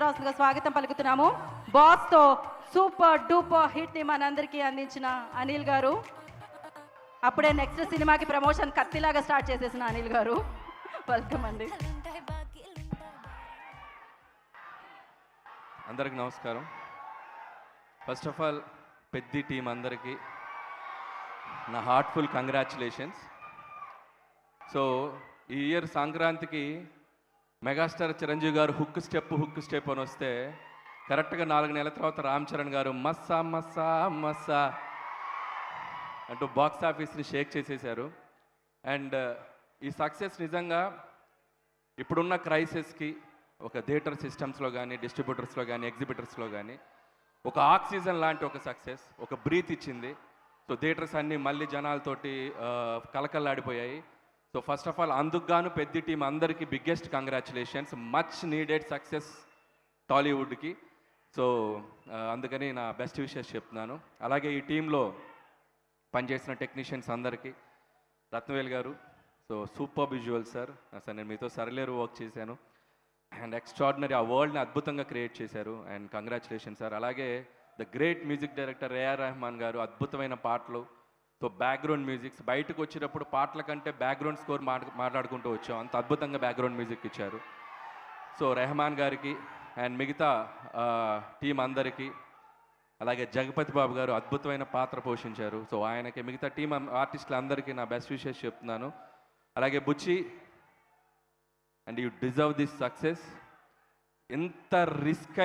హాజరవుతుందిగా స్వాగతం పలుకుతున్నాము. బాస్తో super duper hit ని మనందరికీ అందించిన అనిల్ గారు, అప్పుడే నెక్స్ట్ సినిమాకి ప్రమోషన్ కత్తిలాగా స్టార్ట్ చేసేసిన అనిల్ గారు, వెల్కమ్ అండి. అందరికి నమస్కారం. ఫస్ట్ ఆఫ్ ఆల్ పెద్ద టీం అందరికీ నా హార్ట్ఫుల్ కంగ్రాచులేషన్స్. సో ఈ ఇయర్ సంక్రాంతికి మెగాస్టార్ చిరంజీవి గారు హుక్ స్టెప్ అని వస్తే కరెక్ట్గా 4 నెలల తర్వాత రామ్ చరణ్ గారు మస్సా మస్సా మస్సా అంటూ బాక్స్ ఆఫీస్ని షేక్ చేసేసారు. అండ్ ఈ సక్సెస్ నిజంగా ఇప్పుడున్న క్రైసిస్కి ఒక థియేటర్ సిస్టమ్స్లో కానీ, డిస్ట్రిబ్యూటర్స్లో కానీ, ఎగ్జిబిటర్స్లో కానీ ఒక ఆక్సిజన్ లాంటి ఒక సక్సెస్, ఒక బ్రీత్ ఇచ్చింది. సో థియేటర్స్ అన్నీ మళ్ళీ జనాలతోటి కలకల్లాడిపోయాయి. సో ఫస్ట్ ఆఫ్ ఆల్ అందుకు గాను పెద్ద టీం అందరికీ biggest congratulations. Much needed success టాలీవుడ్కి. సో అందుకని నా బెస్ట్ విషెస్ చెప్తున్నాను. అలాగే ఈ టీంలో పనిచేసిన టెక్నీషియన్స్ అందరికీ, రత్నవేల్ గారు, సో సూపర్ విజువల్ సార్. అసలు నేను మీతో సరిలేరు వర్క్ చేశాను అండ్ ఎక్స్ట్రాడినరీ, ఆ వరల్డ్ని అద్భుతంగా క్రియేట్ చేశారు అండ్ కంగ్రాచులేషన్ సార్. అలాగే the great music director AR Rahman గారు, అద్భుతమైన పాటలు. సో బ్యాక్గ్రౌండ్ మ్యూజిక్స్ బయటకు వచ్చేటప్పుడు పాటల కంటే బ్యాక్గ్రౌండ్ స్కోర్ మాట్లాడుకుంటూ వచ్చాం, అంత అద్భుతంగా బ్యాక్గ్రౌండ్ మ్యూజిక్ ఇచ్చారు. సో రెహమాన్ గారికి అండ్ మిగతా టీం అందరికీ, అలాగే జగపతి బాబు గారు అద్భుతమైన పాత్ర పోషించారు. సో ఆయనకి, మిగతా టీం ఆర్టిస్టులు అందరికీ నా బెస్ట్ విషెస్ చెప్తున్నాను. అలాగే Buchi, and you deserve this success. ఇంత రిస్క్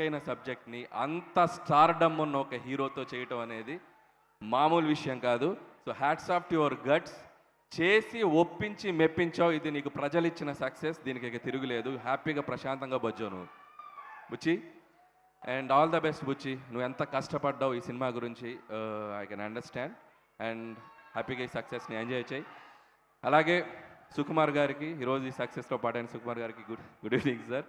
అయిన సబ్జెక్ట్ని అంత స్టార్డమ్ ఉన్న ఒక హీరోతో చేయటం అనేది మామూలు విషయం కాదు. So hats off to your guts. చేసి ఒప్పించి మెప్పించావు. ఇది నీకు ప్రజలు ఇచ్చిన సక్సెస్, దీనికి ఇక తిరుగులేదు. హ్యాపీగా ప్రశాంతంగా బజ్జావు నువ్వు బుచ్చి. అండ్ ఆల్ ద బెస్ట్ బుచ్చి. నువ్వు ఎంత కష్టపడ్డావు ఈ సినిమా గురించి ఐ కెన్ అండర్స్టాండ్. అండ్ హ్యాపీగా ఈ సక్సెస్ని ఎంజాయ్ చేయి. అలాగే సుకుమార్ గారికి, ఈరోజు ఈ సక్సెస్లో పాటైన సుకుమార్ గారికి గుడ్ ఈవినింగ్ సార్.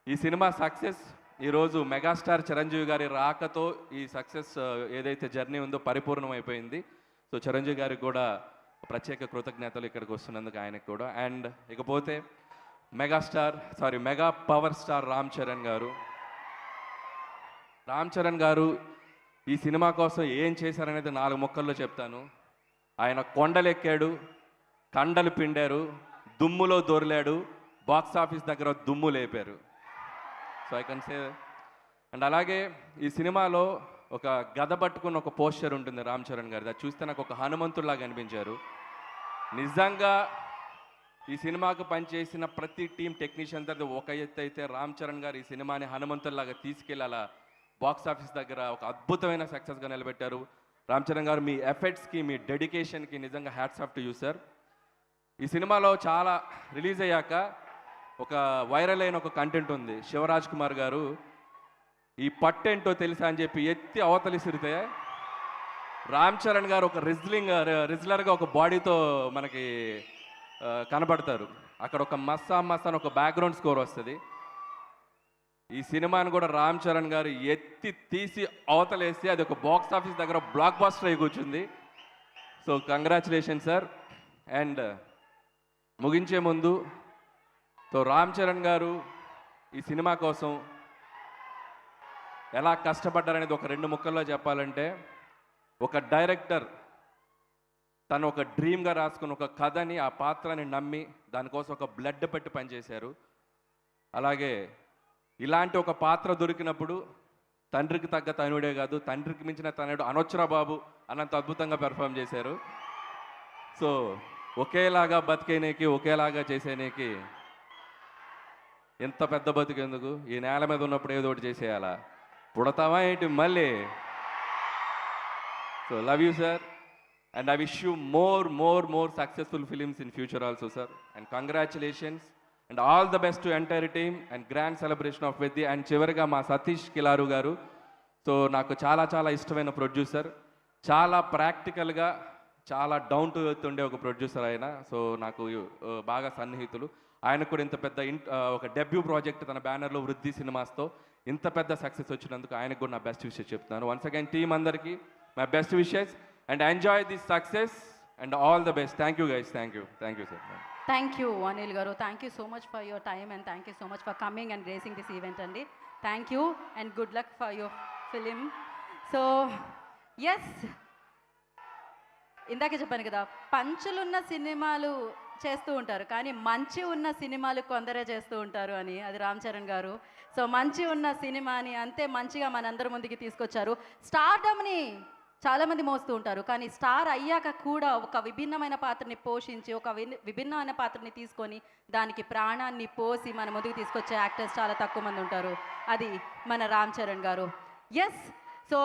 ఈ సినిమా సక్సెస్ ఈరోజు మెగాస్టార్ చిరంజీవి గారి రాకతో ఈ సక్సెస్ ఏదైతే జర్నీ ఉందో పరిపూర్ణం అయిపోయింది. సో చిరంజీవి గారికి కూడా ప్రత్యేక కృతజ్ఞతలు ఇక్కడికి వస్తున్నందుకు, ఆయనకు కూడా. అండ్ ఇకపోతే mega power star Ram Charan గారు ఈ సినిమా కోసం ఏం చేశారనేది 4 ముక్కల్లో చెప్తాను. ఆయన కొండలెక్కాడు, కండలు పిండారు, దుమ్ములో దొర్లాడు, బాక్స్ ఆఫీస్ దగ్గర దుమ్ము లేపారు. So I can say. And అలాగే ఈ సినిమాలో ఒక గద పట్టుకున్న ఒక పోస్టర్ ఉంటుంది రామ్ చరణ్ గారిది. అది చూస్తే నాకు ఒక హనుమంతుడిలాగా అనిపించారు. నిజంగా ఈ సినిమాకు పనిచేసిన ప్రతి టీం టెక్నీషియన్ దగ్గర ఒక ఎత్తు అయితే, రామ్ చరణ్ గారు ఈ సినిమాని హనుమంతుడిలాగా తీసుకెళ్ళి అలా బాక్స్ ఆఫీస్ దగ్గర ఒక అద్భుతమైన సక్సెస్గా నిలబెట్టారు. రామ్ చరణ్ గారు, మీ ఎఫర్ట్స్కి, మీ డెడికేషన్కి నిజంగా hats off to you sir. ఈ సినిమాలో చాలా రిలీజ్ అయ్యాక ఒక వైరల్ అయిన ఒక కంటెంట్ ఉంది. శివరాజ్ కుమార్ గారు ఈ పట్టేంటో తెలుసా అని చెప్పి ఎత్తి అవతలిసిరితే రామ్ చరణ్ గారు ఒక రిజ్లర్గా ఒక బాడీతో మనకి కనబడతారు. అక్కడ ఒక మస్సా అని ఒక బ్యాక్గ్రౌండ్ స్కోర్ వస్తుంది. ఈ సినిమాని కూడా రామ్ చరణ్ గారు ఎత్తి తీసి అవతలేసి అది ఒక బాక్స్ ఆఫీస్ దగ్గర బ్లాక్ బాస్టర్ అయి కూర్చుంది. So congratulation sir. అండ్ ముగించే ముందు, సో రామ్ చరణ్ గారు ఈ సినిమా కోసం ఎలా కష్టపడ్డారనేది ఒక 2 ముక్కల్లో చెప్పాలంటే, ఒక డైరెక్టర్ తను ఒక డ్రీమ్గా రాసుకున్న ఒక కథని, ఆ పాత్రని నమ్మి దానికోసం ఒక బ్లడ్ పెట్టి పనిచేశారు. అలాగే ఇలాంటి ఒక పాత్ర దొరికినప్పుడు తండ్రికి తగ్గ తనుడే కాదు, తండ్రికి మించిన తనుడు అనొచ్చురా బాబు అన్నంత అద్భుతంగా పెర్ఫామ్ చేశారు. సో ఒకేలాగా బతికేనేకి, ఒకేలాగా చేసేనేకి ఎంత పెద్ద బతికేందుకు, ఈ నేల మీద ఉన్నప్పుడు ఏదో ఒకటి చేసేయాలా, పుడతావా ఏంటి మళ్ళీ. So love you sir and I wish you more successful films in future also sir. And congratulations and all the best to entire team and grand celebration of Peddi. And చివరిగా మా సతీష్ కిలారు గారు, సో నాకు చాలా ఇష్టమైన ప్రొడ్యూసర్. చాలా ప్రాక్టికల్గా, చాలా down to earth ఉండే ఒక ప్రొడ్యూసర్ ఆయన. సో నాకు బాగా సన్నిహితులు. ఆయనకు కూడా ఇంత పెద్ద ఒక డెబ్యూ ప్రాజెక్ట్ తన బ్యానర్లో వృద్ధి సినిమాస్తో ఇంత పెద్ద సక్సెస్ వచ్చినందుకు ఆయనకు కూడా నా బెస్ట్ విషెస్ చెప్తున్నాను. వన్స్ అగైన్ టీం అందరికీ my best wishes and enjoy this success and all the best. Thank you guys. Thank you sir. Thank you Anil garu, thank you so much for your time and thank you so much for coming and gracing this event అండి. Thank you and good luck for your film. So yes, ఇందాకే చెప్పాను కదా, పంచులున్న సినిమాలు చేస్తూ ఉంటారు కానీ మంచి ఉన్న సినిమాలు కొందరే చేస్తూ ఉంటారు అని, అది రామ్ చరణ్ గారు. సో మంచి ఉన్న సినిమాని అంతే మంచిగా మనందరి ముందుకి తీసుకొచ్చారు. స్టార్డమ్ని చాలామంది మోస్తూ ఉంటారు కానీ స్టార్ అయ్యాక కూడా ఒక విభిన్నమైన పాత్రని పోషించి ఒక విభిన్నమైన పాత్రని తీసుకొని దానికి ప్రాణాన్ని పోసి మన ముందుకు తీసుకొచ్చే యాక్టర్స్ చాలా తక్కువ మంది ఉంటారు. అది మన రామ్ చరణ్ గారు. Yes, so